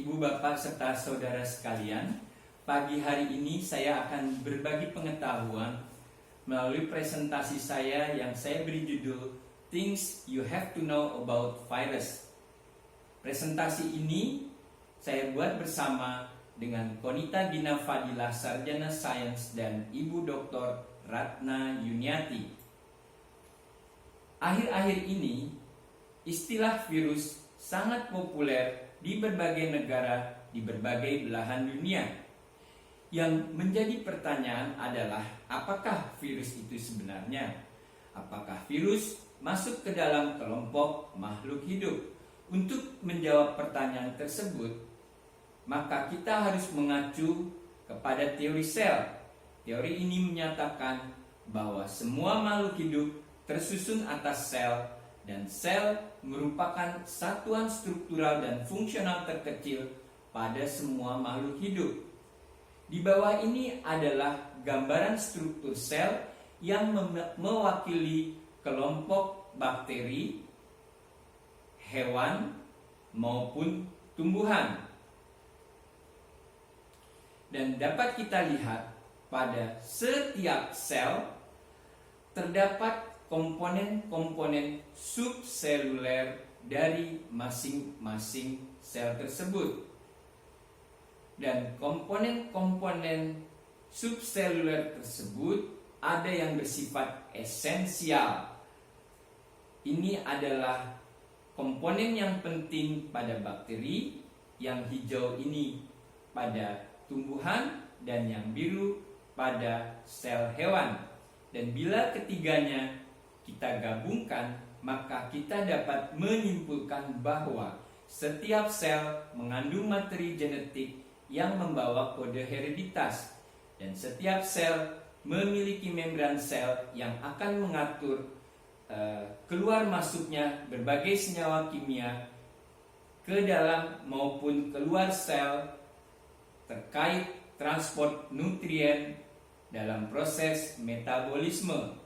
Ibu, Bapak, serta saudara sekalian. Pagi hari ini saya akan berbagi pengetahuan melalui presentasi saya yang saya beri judul Things You Have to Know About Virus. Presentasi ini saya buat bersama dengan Konita Gina Fadilah, Sarjana Sains, dan Ibu Dr. Ratna Yuniati. Akhir-akhir ini, istilah virus sangat populer di berbagai negara, di berbagai belahan dunia. Yang menjadi pertanyaan adalah, apakah virus itu sebenarnya? Apakah virus masuk ke dalam kelompok makhluk hidup? Untuk menjawab pertanyaan tersebut, maka kita harus mengacu kepada teori sel. Teori ini menyatakan bahwa semua makhluk hidup tersusun atas sel, dan sel merupakan satuan struktural dan fungsional terkecil pada semua makhluk hidup. Di bawah ini adalah gambaran struktur sel yang mewakili kelompok bakteri, hewan, maupun tumbuhan. Dan dapat kita lihat pada setiap sel terdapat komponen-komponen subseluler dari masing-masing sel tersebut. Dan komponen-komponen subseluler tersebut ada yang bersifat esensial. Ini adalah komponen yang penting pada bakteri, yang hijau ini pada tumbuhan, dan yang biru pada sel hewan. Dan bila ketiganya kita gabungkan, maka kita dapat menyimpulkan bahwa setiap sel mengandung materi genetik yang membawa kode hereditas, dan setiap sel memiliki membran sel yang akan mengatur keluar masuknya berbagai senyawa kimia ke dalam maupun keluar sel terkait transport nutrien dalam proses metabolisme.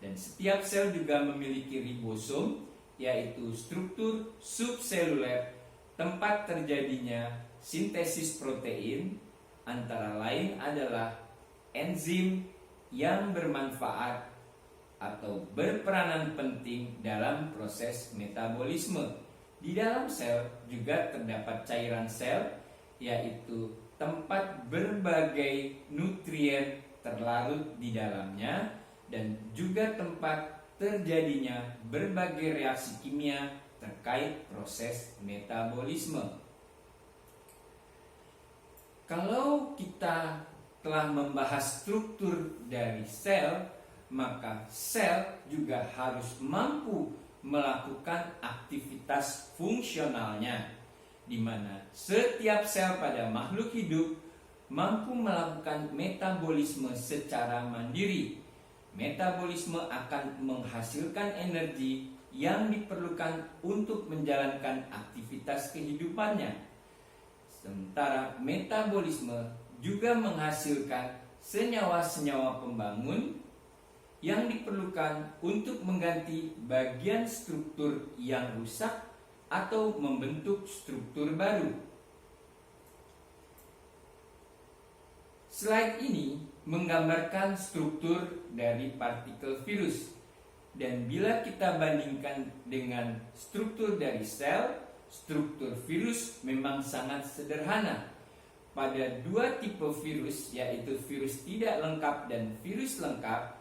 Dan setiap sel juga memiliki ribosom, yaitu struktur subseluler tempat terjadinya sintesis protein, antara lain adalah enzim yang bermanfaat atau berperanan penting dalam proses metabolisme. Di dalam sel juga terdapat cairan sel, yaitu tempat berbagai nutrien terlarut di dalamnya, dan juga tempat terjadinya berbagai reaksi kimia terkait proses metabolisme. Kalau kita telah membahas struktur dari sel, maka sel juga harus mampu melakukan aktivitas fungsionalnya, di mana setiap sel pada makhluk hidup mampu melakukan metabolisme secara mandiri. Metabolisme akan menghasilkan energi yang diperlukan untuk menjalankan aktivitas kehidupannya. Sementara metabolisme juga menghasilkan senyawa-senyawa pembangun yang diperlukan untuk mengganti bagian struktur yang rusak atau membentuk struktur baru. Slide ini menggambarkan struktur dari partikel virus, dan bila kita bandingkan dengan struktur dari sel, struktur virus memang sangat sederhana. Pada dua tipe virus, yaitu virus tidak lengkap dan virus lengkap,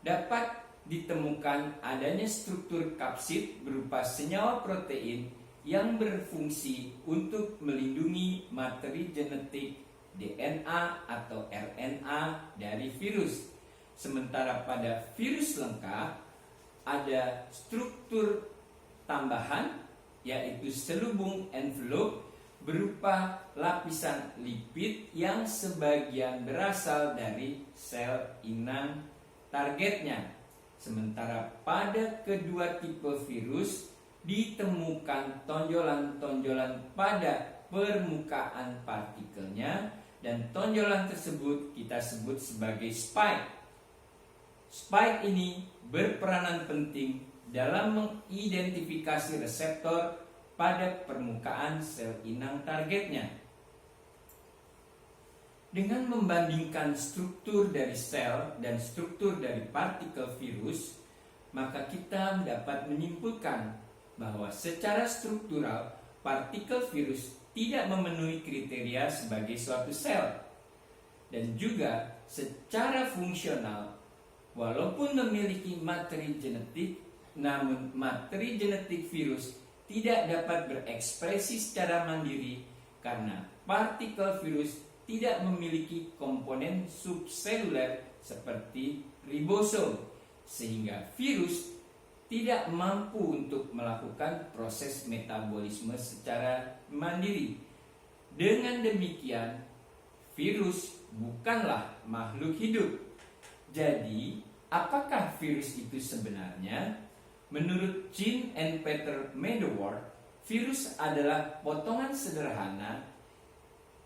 dapat ditemukan adanya struktur kapsid berupa senyawa protein yang berfungsi untuk melindungi materi genetik DNA atau RNA dari virus. Sementara pada virus lengkap ada struktur tambahan, yaitu selubung envelope berupa lapisan lipid yang sebagian berasal dari sel inang targetnya. Sementara pada kedua tipe virus ditemukan tonjolan-tonjolan pada permukaan partikelnya, dan tonjolan tersebut kita sebut sebagai spike. Spike ini berperanan penting dalam mengidentifikasi reseptor pada permukaan sel inang targetnya. Dengan membandingkan struktur dari sel dan struktur dari partikel virus, maka kita dapat menyimpulkan bahwa secara struktural partikel virus tidak memenuhi kriteria sebagai suatu sel. Dan juga secara fungsional, walaupun memiliki materi genetik, namun materi genetik virus tidak dapat berekspresi secara mandiri karena partikel virus tidak memiliki komponen subseluler seperti ribosom, sehingga virus tidak mampu untuk melakukan proses metabolisme secara mandiri. Dengan demikian, virus bukanlah makhluk hidup. Jadi, apakah virus itu sebenarnya? Menurut Jean and Peter Medawar, virus adalah potongan sederhana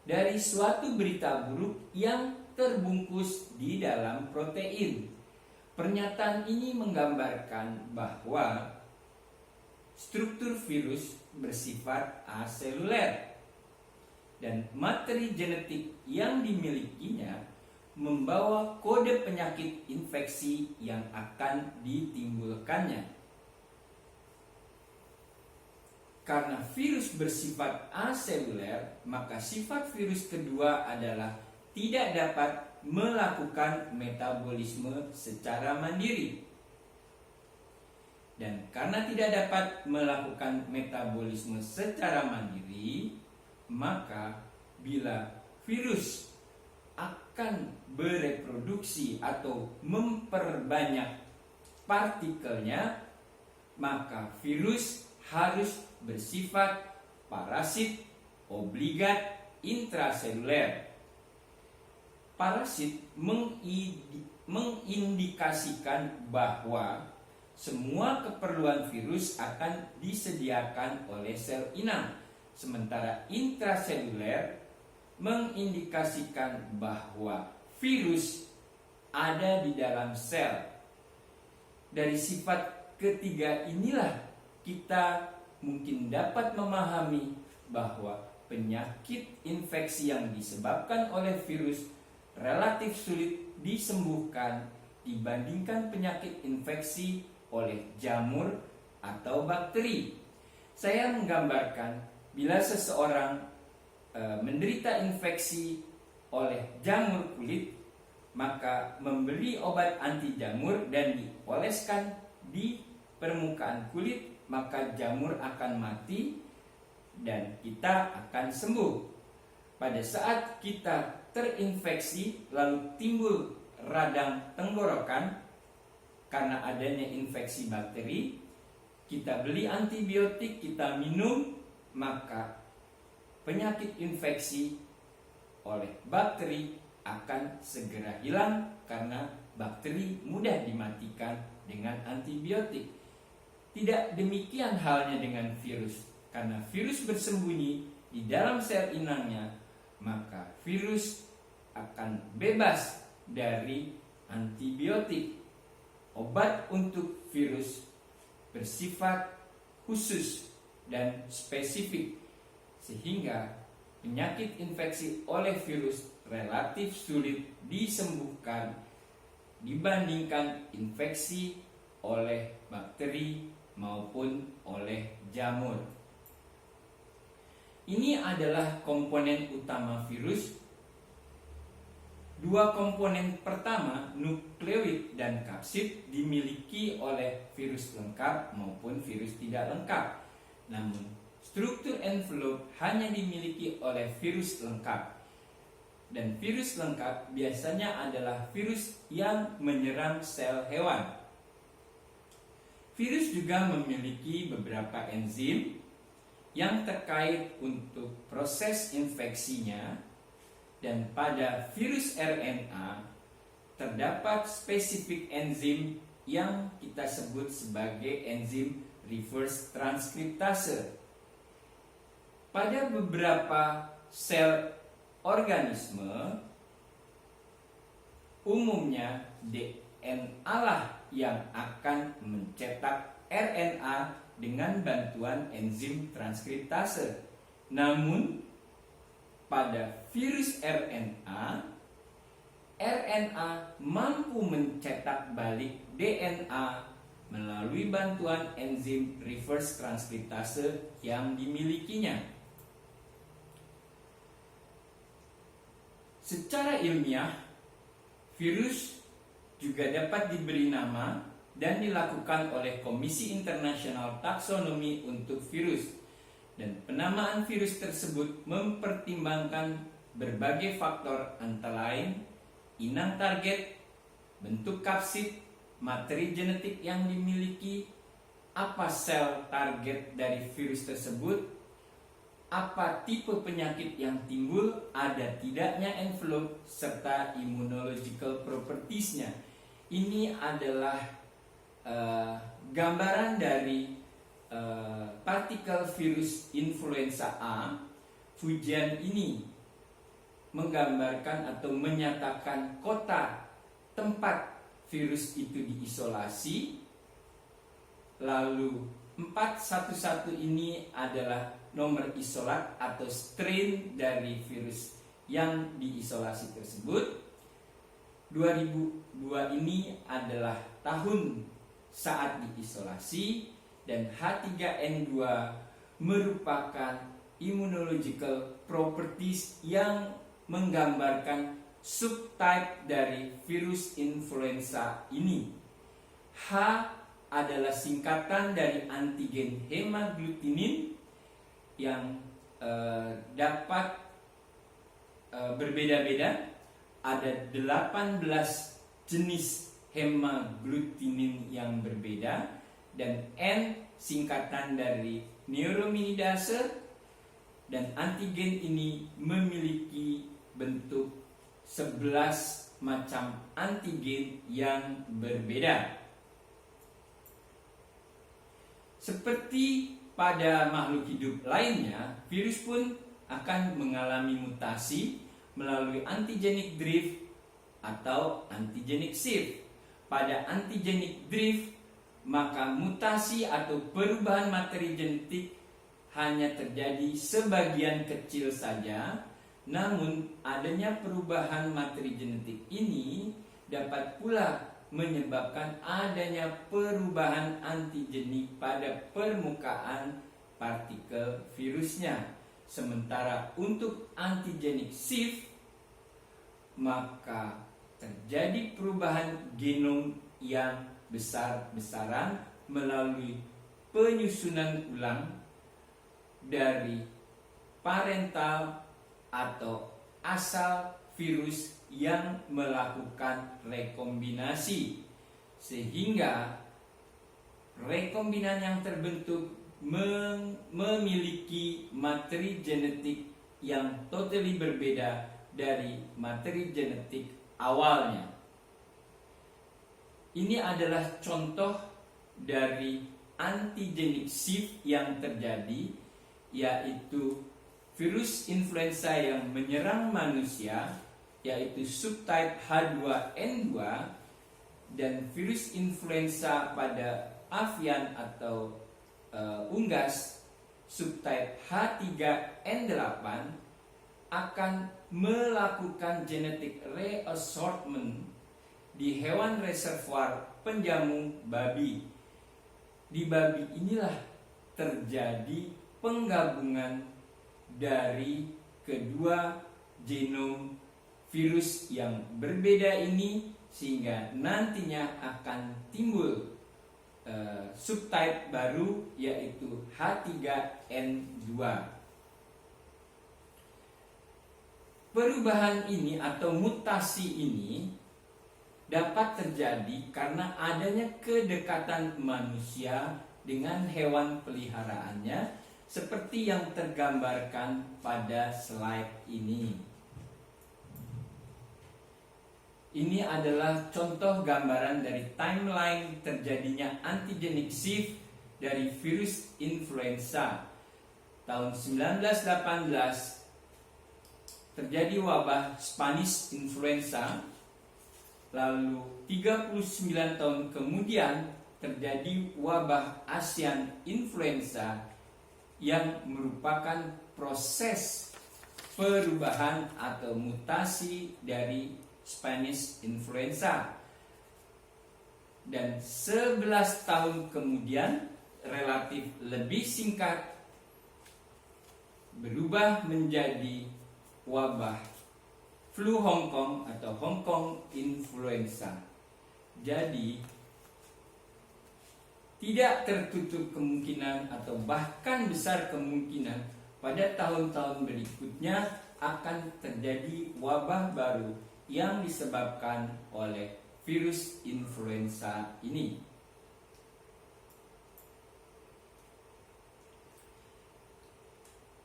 dari suatu berita buruk yang terbungkus di dalam protein. Pernyataan ini menggambarkan bahwa struktur virus bersifat aseluler dan materi genetik yang dimilikinya membawa kode penyakit infeksi yang akan ditimbulkannya. Karena virus bersifat aseluler, maka sifat virus kedua adalah tidak dapat melakukan metabolisme secara mandiri. Dan karena tidak dapat melakukan metabolisme secara mandiri, maka bila virus akan bereproduksi atau memperbanyak partikelnya, maka virus harus bersifat parasit obligat intraseluler. Parasit mengindikasikan bahwa semua keperluan virus akan disediakan oleh sel inang, sementara intraseluler mengindikasikan bahwa virus ada di dalam sel. Dari sifat ketiga inilah kita mungkin dapat memahami bahwa penyakit infeksi yang disebabkan oleh virus relatif sulit disembuhkan dibandingkan penyakit infeksi oleh jamur atau bakteri. Saya menggambarkan bila seseorang menderita infeksi oleh jamur kulit, maka memberi obat anti jamur dan dioleskan di permukaan kulit, maka jamur akan mati dan kita akan sembuh. Pada saat kita terinfeksi lalu timbul radang tenggorokan karena adanya infeksi bakteri, kita beli antibiotik, kita minum, maka penyakit infeksi oleh bakteri akan segera hilang karena bakteri mudah dimatikan dengan antibiotik. Tidak demikian halnya dengan virus. Karena virus bersembunyi di dalam sel inangnya, maka virus akan bebas dari antibiotik. Obat untuk virus bersifat khusus dan spesifik, sehingga penyakit infeksi oleh virus relatif sulit disembuhkan dibandingkan infeksi oleh bakteri maupun oleh jamur. Ini adalah komponen utama virus. Dua komponen pertama, nukleoid dan kapsid, dimiliki oleh virus lengkap maupun virus tidak lengkap. Namun, struktur envelope hanya dimiliki oleh virus lengkap. Dan virus lengkap biasanya adalah virus yang menyerang sel hewan. Virus juga memiliki beberapa enzim yang terkait untuk proses infeksinya, dan pada virus RNA terdapat spesifik enzim yang kita sebut sebagai enzim reverse transkriptase. Pada beberapa sel organisme, umumnya DNA lah yang akan mencetak RNA dengan bantuan enzim transkriptase. Namun pada virus RNA, RNA mampu mencetak balik DNA melalui bantuan enzim reverse transkriptase yang dimilikinya. Secara ilmiah, virus juga dapat diberi nama dan dilakukan oleh Komisi Internasional Taksonomi untuk Virus. Dan penamaan virus tersebut mempertimbangkan berbagai faktor antara lain inang target, bentuk kapsid, materi genetik yang dimiliki, apa sel target dari virus tersebut, apa tipe penyakit yang timbul, ada tidaknya envelope, serta immunological properties-nya. Ini adalah gambaran dari partikel virus influenza A. Pujian ini menggambarkan atau menyatakan kota tempat virus itu diisolasi. Lalu 411 ini adalah nomor isolat atau strain dari virus yang diisolasi tersebut. 2002 ini adalah tahun saat diisolasi, dan H3N2 merupakan immunological properties yang menggambarkan subtype dari virus influenza ini. H adalah singkatan dari antigen hemaglutinin yang dapat berbeda-beda. Ada 18 jenis hemaglutinin yang berbeda, dan N singkatan dari neuraminidase, dan antigen ini memiliki bentuk 11 macam antigen yang berbeda. Seperti pada makhluk hidup lainnya, virus pun akan mengalami mutasi melalui antigenic drift atau antigenic shift. Pada antigenic drift, maka mutasi atau perubahan materi genetik hanya terjadi sebagian kecil saja. Namun adanya perubahan materi genetik ini dapat pula menyebabkan adanya perubahan antigenik pada permukaan partikel virusnya. Sementara untuk antigenic shift, maka terjadi perubahan genom yang besar-besaran melalui penyusunan ulang dari parental atau asal virus yang melakukan rekombinasi, sehingga rekombinan yang terbentuk memiliki materi genetik yang totally berbeda dari materi genetik awalnya. Ini adalah contoh dari antigenic shift yang terjadi, yaitu virus influenza yang menyerang manusia, yaitu subtype H2N2, dan virus influenza pada avian atau unggas subtype H3N8 akan melakukan genetic reassortment di hewan reservoir penjamu babi. Di babi inilah terjadi penggabungan dari kedua genom virus yang berbeda ini, sehingga nantinya akan timbul subtype baru, yaitu H3N2. Perubahan ini atau mutasi ini dapat terjadi karena adanya kedekatan manusia dengan hewan peliharaannya, seperti yang tergambarkan pada slide ini. Ini adalah contoh gambaran dari timeline terjadinya antigenic shift dari virus influenza. Tahun 1918 terjadi wabah Spanish influenza. Lalu 39 tahun kemudian, 1920, terjadi wabah avian influenza yang merupakan proses perubahan atau mutasi dari Spanish influenza. Dan 11 tahun kemudian, relatif lebih singkat, berubah menjadi wabah flu Hong Kong atau Hong Kong influenza. Jadi tidak tertutup kemungkinan atau bahkan besar kemungkinan pada tahun-tahun berikutnya akan terjadi wabah baru yang disebabkan oleh virus influenza ini.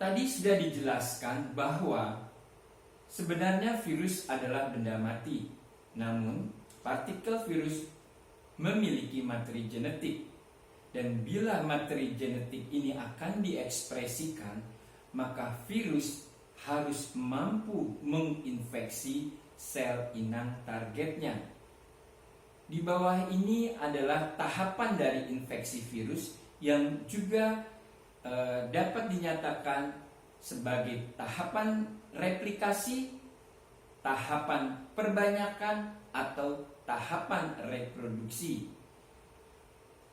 Tadi sudah dijelaskan bahwa sebenarnya virus adalah benda mati, namun partikel virus memiliki materi genetik, dan bila materi genetik ini akan diekspresikan, maka virus harus mampu menginfeksi sel inang targetnya. Di bawah ini adalah tahapan dari infeksi virus yang juga dapat dinyatakan sebagai tahapan replikasi, tahapan perbanyakan, atau tahapan reproduksi.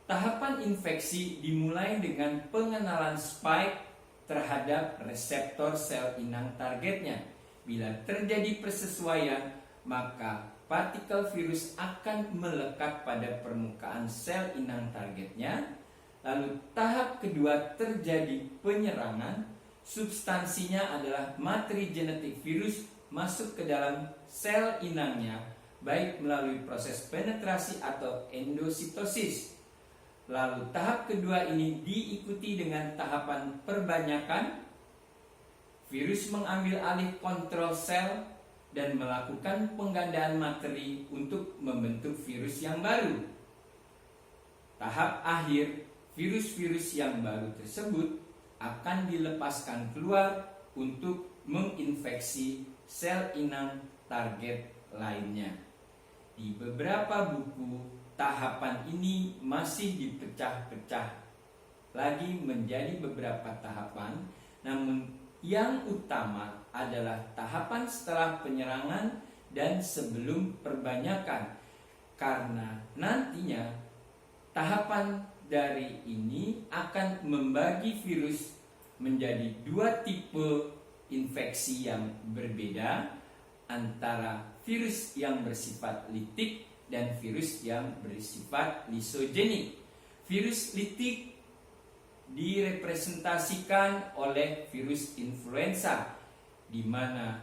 Tahapan infeksi dimulai dengan pengenalan spike terhadap reseptor sel inang targetnya. Bila terjadi persesuaian, maka partikel virus akan melekat pada permukaan sel inang targetnya. Lalu tahap kedua terjadi penyerangan. Substansinya adalah materi genetik virus masuk ke dalam sel inangnya, baik melalui proses penetrasi atau endositosis. Lalu tahap kedua ini diikuti dengan tahapan perbanyakan. Virus mengambil alih kontrol sel dan melakukan penggandaan materi untuk membentuk virus yang baru. Tahap akhir, virus-virus yang baru tersebut akan dilepaskan keluar untuk menginfeksi sel inang target lainnya. Di beberapa buku, tahapan ini masih dipecah-pecah lagi menjadi beberapa tahapan, namun yang utama adalah tahapan setelah penyerangan dan sebelum perbanyakan, karena nantinya tahapan dari ini akan membagi virus menjadi dua tipe infeksi yang berbeda, antara virus yang bersifat litik dan virus yang bersifat lisogenik. Virus litik direpresentasikan oleh virus influenza, di mana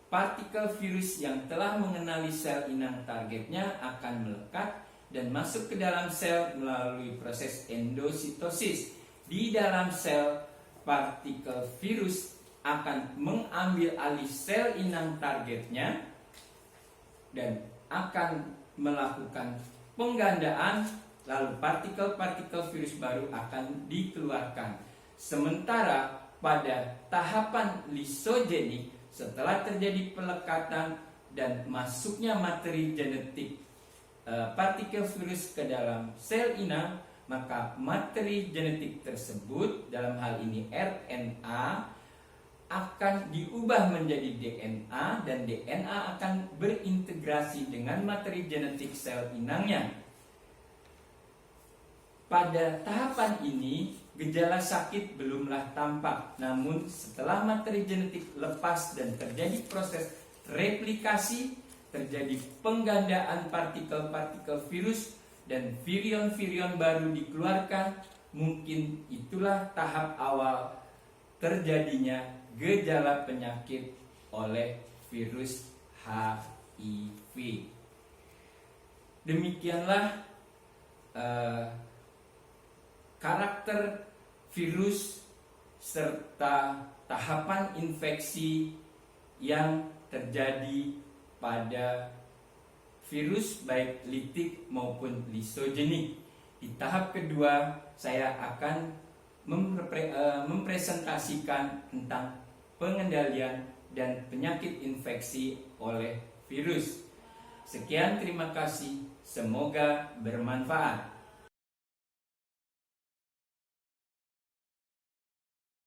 partikel virus yang telah mengenali sel inang targetnya akan melekat dan masuk ke dalam sel melalui proses endositosis. Di dalam sel, partikel virus akan mengambil alih sel inang targetnya dan akan melakukan penggandaan, lalu partikel-partikel virus baru akan dikeluarkan. Sementara pada tahapan lisogenik, setelah terjadi pelekatan dan masuknya materi genetik partikel virus ke dalam sel inang, maka materi genetik tersebut, dalam hal ini RNA, akan diubah menjadi DNA, dan DNA akan berintegrasi dengan materi genetik sel inangnya. Pada tahapan ini, gejala sakit belumlah tampak, namun setelah materi genetik lepas dan terjadi proses replikasi, terjadi penggandaan partikel-partikel virus dan virion-virion baru dikeluarkan, mungkin itulah tahap awal terjadinya gejala penyakit oleh virus HIV. Demikianlah karakter virus serta tahapan infeksi yang terjadi pada virus baik litik maupun lisogenik. Di tahap kedua, saya akan mempresentasikan tentang pengendalian dan penyakit infeksi oleh virus. Sekian, terima kasih. Semoga bermanfaat.